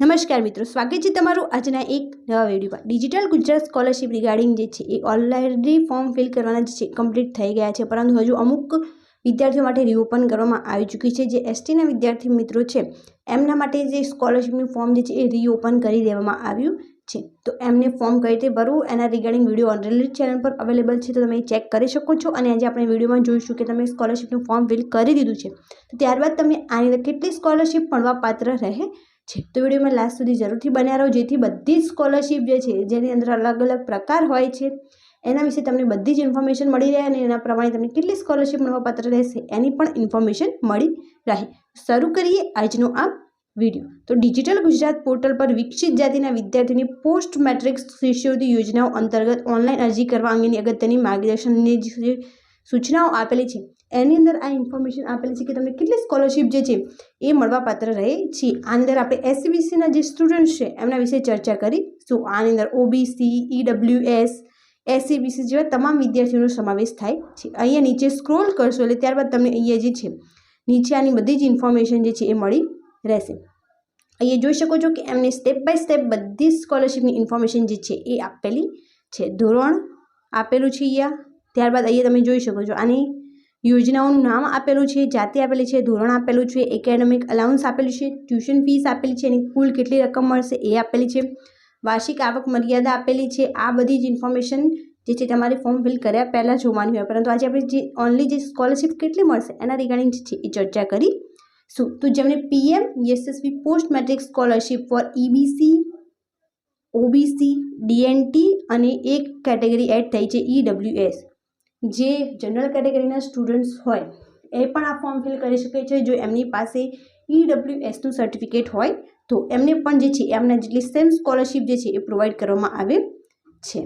નમસ્કાર મિત્રો, સ્વાગત છે તમારું આજના એક નવા વિડીયોમાં। ડિજિટલ ગુજરાત સ્કોલરશિપ રિગાર્ડિંગ જે છે એ ઓલરેડી ફોર્મ ફિલ કરવાના જે છે કમ્પ્લીટ થઈ ગયા છે, પરંતુ હજુ અમુક વિદ્યાર્થીઓ માટે રીઓપન કરવામાં આવી ચૂકી છે। જે એસટીના વિદ્યાર્થી મિત્રો છે એમના માટે જે સ્કોલરશિપનું ફોર્મ જે છે એ રીઓપન કરી દેવામાં આવ્યું છે। તો એમને ફોર્મ કઈ રીતે ભરવું એના રિગાર્ડિંગ વિડીયો ઓલરેડી ચેનલ પર અવેલેબલ છે, તો તમે ચેક કરી શકો છો। અને આજે આપણે વિડીયોમાં જોઈશું કે તમે સ્કોલરશિપનું ફોર્મ ફિલ કરી દીધું છે તો ત્યારબાદ તમે આની અંદર કેટલી સ્કોલરશિપ મળવા પાત્ર રહે છે। તો વિડીયોમાં લાસ્ટ સુધી જરૂરથી બન્યા રહો, જેથી બધી જ સ્કોલરશિપ જે છે જેની અંદર અલગ અલગ પ્રકાર હોય છે એના વિશે તમને બધી જ ઇન્ફોર્મેશન મળી રહે અને એના પ્રમાણે તમને કેટલી સ્કોલરશિપ મળવાપાત્ર રહેશે એની પણ ઇન્ફોર્મેશન મળી રહે। શરૂ કરીએ આજનો આ વિડીયો। તો ડિજિટલ ગુજરાત પોર્ટલ પર વિકસિત જાતિના વિદ્યાર્થીઓની પોસ્ટ મેટ્રિક શિષ્યવૃત્તિ યોજનાઓ અંતર્ગત ઓનલાઈન અરજી કરવા અંગેની અગત્યની માર્ગદર્શનની જે સૂચનાઓ આપેલી છે એની અંદર આ ઇન્ફોર્મેશન આપેલી છે કે તમને કેટલી સ્કોલરશિપ જે છે એ મળવાપાત્ર રહે છે। આની અંદર આપણે એસસીબીસીના જે સ્ટુડન્ટ્સ છે એમના વિશે ચર્ચા કરીશું। આની અંદર ઓબીસી, ઈડબ્લ્યુએસ, એસસીબીસી જેવા તમામ વિદ્યાર્થીઓનો સમાવેશ થાય છે। અહીંયા નીચે સ્ક્રોલ કરશો એટલે ત્યારબાદ તમને અહીંયા જે છે નીચે આની બધી જ ઇન્ફોર્મેશન જે છે એ મળી રહેશે। અહીંયા જોઈ શકો છો કે એમને સ્ટેપ બાય સ્ટેપ બધી સ્કોલરશિપની ઇન્ફોર્મેશન જે છે એ આપેલી છે। ધોરણ આપેલું છે અહીંયા, ત્યારબાદ અહીંયા તમે જોઈ શકો છો આની યોજનાઓનું નામ આપેલું છે, જાતિ આપેલી છે, ધોરણ આપેલું છે, એકેડેમિક અલાઉન્સ આપેલું છે, ટ્યુશન ફીસ આપેલી છે, એની કુલ કેટલી રકમ મળશે એ આપેલી છે, વાર્ષિક આવક મર્યાદા આપેલી છે। આ બધી જ ઇન્ફોર્મેશન જે છે તમારે ફોર્મ ફિલ કર્યા પહેલાં જોવાની હોય, પરંતુ આજે આપણે જે ઓનલી જે સ્કોલરશિપ કેટલી મળશે એના રિગાર્ડિંગ જે છે એ ચર્ચા કરીશું। તો જેમને PM Yashasvi post matric scholarship for EBC, OBC, DNT અને એક કેટેગરી એડ થઈ છે ઈડબ્લ્યુએસ, જે જનરલ કેટેગરીના સ્ટુડન્ટ્સ હોય એ પણ આ ફોર્મ ફિલ કરી શકે છે જો એમની પાસે ઈડબ્લ્યુએસનું સર્ટિફિકેટ હોય તો એમને પણ જે છે એમના જેટલી સેમ સ્કોલરશિપ જે છે એ પ્રોવાઈડ કરવામાં આવે છે।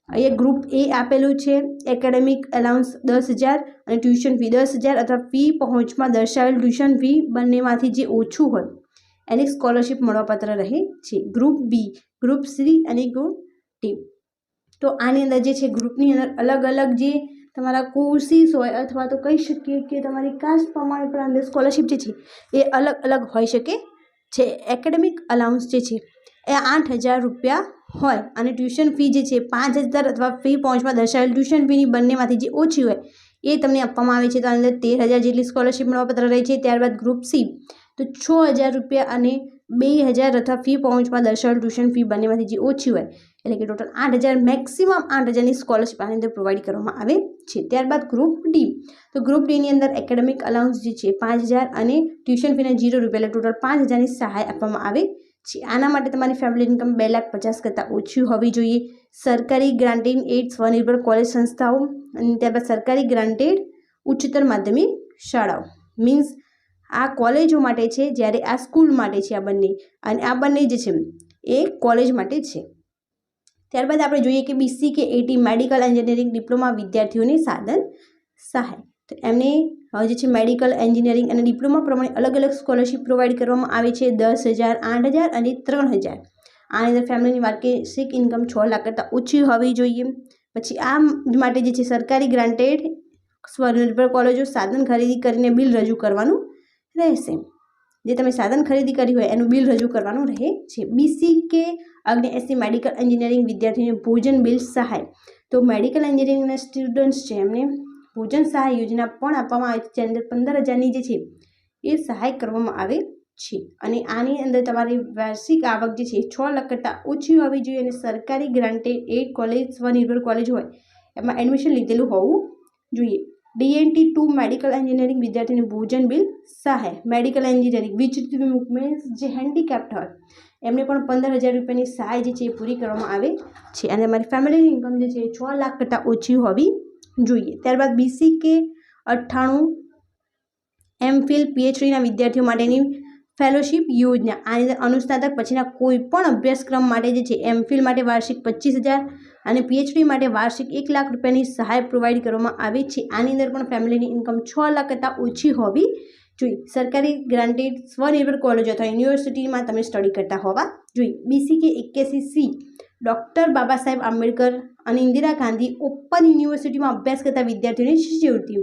અહીંયા ગ્રુપ એ આપેલું છે, એકેડેમિક અલાઉન્સ 10,000 અને ટ્યુશન ફી 10,000 અથવા ફી પહોંચમાં દર્શાવેલ ટ્યુશન ફી બંનેમાંથી જે ઓછું હોય એની સ્કોલરશિપ મળવાપાત્ર રહે છે। ગ્રુપ બી, ગ્રુપ સી અને ગ્રુપ ડી, તો આની અંદર જે છે ગ્રુપની અંદર અલગ અલગ જે તમારા કોર્સીસ હોય અથવા તો કહી શકીએ કે તમારી કાસ્ટ પ્રમાણે પણ અંદર સ્કોલરશિપ જે છે એ અલગ અલગ હોઈ શકે છે। એકેડેમિક અલાઉન્સ જે છે એ 8,000 રૂપિયા હોય અને ટ્યુશન ફી જે છે 5,000 અથવા ફી પહોંચમાં દર્શાવેલ ટ્યુશન ફીની બંનેમાંથી જે ઓછી હોય એ તમને આપવામાં આવે છે, તો આની અંદર 13,000 જેટલી સ્કોલરશિપ મળવાપાત્ર રહે છે। ત્યારબાદ ગ્રુપ સી તો 6,000 રૂપિયા અને 2,000 અથવા ફી પહોંચમાં દર્શાવેલ ટ્યુશન ફી બંનેમાંથી જે ઓછી હોય એટલે કે ટોટલ 8,000, મેક્સિમમ 8,000ની સ્કોલરશિપ આની અંદર પ્રોવાઈડ કરવામાં આવે છે। ત્યારબાદ ગ્રુપ ડી, તો ગ્રુપ ડીની અંદર એકેડેમિક અલાઉન્સ જે છે 5,000 અને ટ્યુશન ફીના 0 રૂપિયા એટલે ટોટલ 5,000ની સહાય આપવામાં આવે છે। આના માટે તમારી ફેમિલી ઇન્કમ 2,50,000 કરતાં ઓછી હોવી જોઈએ। સરકારી ગ્રાન્ટેડ એડ સ્વનિર્ભર કોલેજ સંસ્થાઓ અને ત્યારબાદ સરકારી ગ્રાન્ટેડ ઉચ્ચતર માધ્યમિક શાળાઓ, મીન્સ આ કોલેજો માટે છે જ્યારે આ સ્કૂલ માટે છે, આ બંને, અને આ બંને જે છે એ કોલેજ માટે છે। ત્યારબાદ આપણે જોઈએ કે બીસી કે એટી મેડિકલ એન્જિનિયરિંગ ડિપ્લોમા વિદ્યાર્થીઓની સાધન સહાય, તો એમને જે છે મેડિકલ એન્જિનિયરિંગ અને ડિપ્લોમા પ્રમાણે અલગ અલગ સ્કોલરશિપ પ્રોવાઈડ કરવામાં આવે છે। 10,000, 8,000 અને 3,000। આની અંદર ફેમિલીની વાર્ષિક ઇન્કમ 6 લાખ કરતાં ઓછી હોવી જોઈએ। પછી આ માટે જે છે સરકારી ગ્રાન્ટેડ સ્વનિર્ભર કોલેજો સાધન ખરીદી કરીને બિલ રજૂ કરવાનું રહેશે, જે તમે સાધન ખરીદી કરી હોય એનું બિલ રજૂ કરવાનું રહે છે। બીસી કે અગ્નિ એસસી મેડિકલ એન્જિનિયરિંગ વિદ્યાર્થીઓને ભોજન બિલ સહાય, તો મેડિકલ એન્જિનિયરિંગના સ્ટુડન્ટ્સ છે એમને ભોજન સહાય યોજના પણ આપવામાં આવે છે, જેની અંદર 15,000ની જે છે એ સહાય કરવામાં આવે છે। અને આની અંદર તમારી વાર્ષિક આવક જે છે 6 લાખ કરતાં ઓછી હોવી જોઈએ અને સરકારી ગ્રાન્ટેડ એડ કોલેજ સ્વનિર્ભર કોલેજ હોય એમાં એડમિશન લીધેલું હોવું જોઈએ। ડીએનટી 2 મેડિકલ એન્જિનિયરિંગ વિદ્યાર્થીને ભોજન બિલ સહાય, મેડિકલ એન્જિનિયરિંગ મીન્સ જે હેન્ડીકેપ્ડ હોય એમને પણ 15,000 રૂપિયાની સહાય જે છે એ પૂરી કરવામાં આવે છે અને અમારી ફેમિલીની ઇન્કમ જે છે એ 6 લાખ કરતાં ઓછી હોવી જોઈએ। ત્યારબાદ બીસી કે 98 એમફિલ પીએચડીના વિદ્યાર્થીઓ માટેની ફેલોશિપ યોજના, આની અંદર અનુસ્નાતક પછીના કોઈ પણ અભ્યાસક્રમ માટે જે છે એમફિલ માટે વાર્ષિક 25,000 અને પીએચડી માટે વાર્ષિક 1 લાખ રૂપિયાની સહાય પ્રોવાઈડ કરવામાં આવે છે। આની અંદર પણ ફેમિલીની ઇન્કમ 6 લાખ કરતાં ઓછી હોવી જોઈએ। સરકારી ગ્રાન્ટેડ સ્વનિર્ભર કોલેજ અથવા યુનિવર્સિટીમાં તમે સ્ટડી કરતા હોવા જોઈએ। બીસી કે 81C ડૉક્ટર બાબા સાહેબ આંબેડકર અને ઇન્દિરા ગાંધી ઓપન યુનિવર્સિટીમાં અભ્યાસ કરતા વિદ્યાર્થીઓની શિષ્યવૃત્તિ,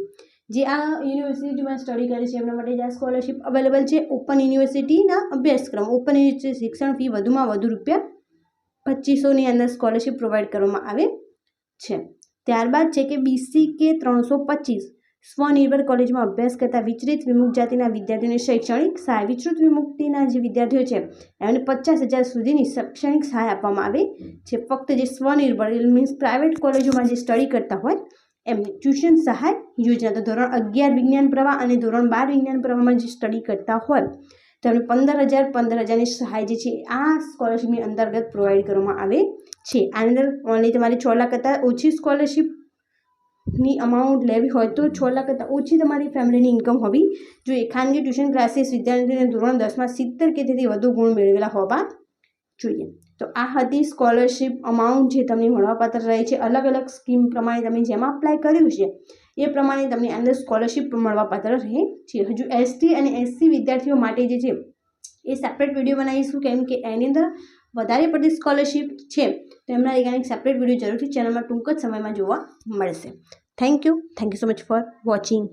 જે આ યુનિવર્સિટીમાં સ્ટડી કરે છે એમના માટે આ સ્કોલરશિપ અવેલેબલ છે. ઓપન યુનિવર્સિટીના અભ્યાસક્રમ ઓપન યુનિવર્સિટી શિક્ષણ ફી વધુમાં વધુ ₹2500ની અંદર સ્કોલરશિપ પ્રોવાઈડ કરવામાં આવે છે. ત્યારબાદ છે કે BCK 325 સ્વનિર્ભર કોલેજમાં અભ્યાસ કરતા વિચલિત વિમુક્ત જાતિના વિદ્યાર્થીઓને શૈક્ષણિક સહાય. વિચલિત વિમુક્તિના જે વિદ્યાર્થીઓ છે એમને 50,000 સુધીની શૈક્ષણિક સહાય આપવામાં આવે છે. ફક્ત જે સ્વનિર્ભર મીન્સ પ્રાઇવેટ કોલેજોમાં જે સ્ટડી કરતા હોય એમને ટ્યુશન સહાય યોજના. તો ધોરણ 11 વિજ્ઞાન પ્રવાહ અને ધોરણ 12 વિજ્ઞાન પ્રવાહમાં જે સ્ટડી કરતા હોય તો એમને 15,000ની સહાય જે છે આ સ્કોલરશિપની અંતર્ગત પ્રોવાઈડ કરવામાં આવે છે. આની અંદર ઓનલી તમારે 6 લાખ કરતાં ઓછી સ્કોલરશિપની અમાઉન્ટ લેવી હોય તો 6 લાખ કરતાં ઓછી તમારી ફેમિલીની ઇન્કમ હોવી જોઈએ. ખાનગી ટ્યુશન ક્લાસીસ વિદ્યાર્થીઓને ધોરણ 10માં 70 કે તેથી વધુ ગુણ મેળવેલા હોવા જોઈએ. તો આ હતી સ્કોલરશિપ અમાઉન્ટ જે તમને મળવાપાત્ર રહે છે. અલગ અલગ સ્કીમ પ્રમાણે તમે જેમાં અપ્લાય કર્યું છે એ પ્રમાણે તમને અંદર સ્કોલરશિપ મળવાપાત્ર રહે છે. હજુ ST અને SC વિદ્યાર્થીઓ માટે જે છે એ સેપરેટ વિડીયો બનાવીશું, કેમ કે એની અંદર વધારે પડતી સ્કોલરશિપ છે તો એમના એક સેપરેટ વિડીયો જરૂરથી ચેનલમાં ટૂંક જ સમયમાં જોવા મળશે. Thank you so much for watching.